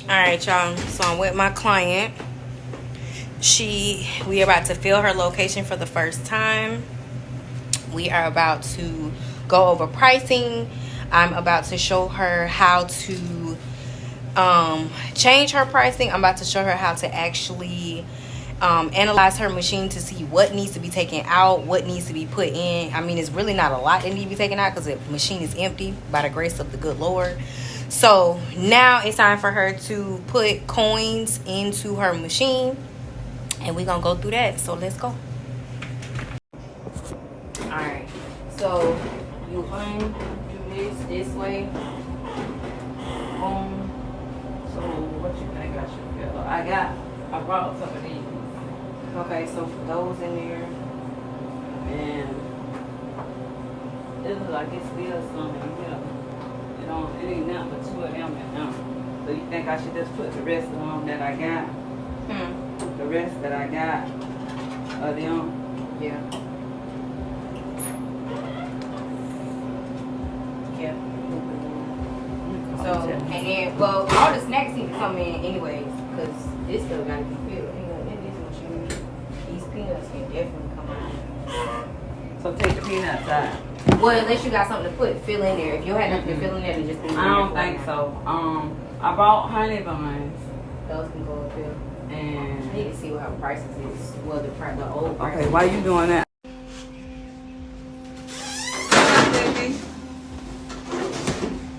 Alright, y'all. So I'm with my client. We are about to fill her location for the first time. We are about to go over pricing. I'm about to show her how to change her pricing. I'm about to show her how to actually analyze her machine to see what needs to be taken out, what needs to be put in. I mean, it's really not a lot that needs to be taken out because the machine is empty by the grace of the good Lord. So now it's time for her to put coins into her machine, and we're gonna go through that. So let's go. All right, so you undo this way. Boom. So what you think I should feel? I brought some of these. Okay, so for those in there, and it looks like it's still something, you know. It ain't nothing but 2 of them and So you think I should just put the rest of them that I got? The rest that I got of them? Yeah. Yeah. So, and then, well, all the snacks need to come in anyways, because this still got to be filled. These peanuts can definitely come out. So take the peanuts out. Well, unless you got something to fill in there. If you had nothing to fill in there, then just leave it. I don't think so. I bought honey buns. Those can go up here. And I need to see what her prices is. Well, the old price. Okay, why you doing that?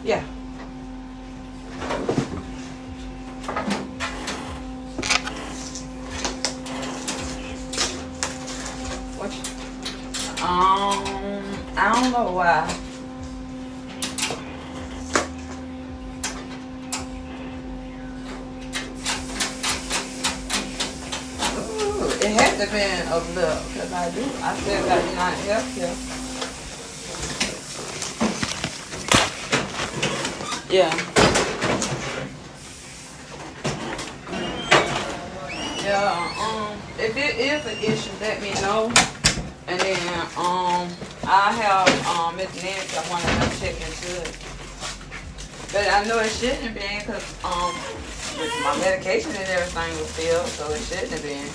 Yeah. I don't know why. Ooh, it had to been a little, because I still got United Healthcare. Yeah. Yeah, if it is an issue, let me know. And then I have Miss Nancy, I want to check into it. But I know it shouldn't have been because my medication and everything was filled, so it shouldn't have been.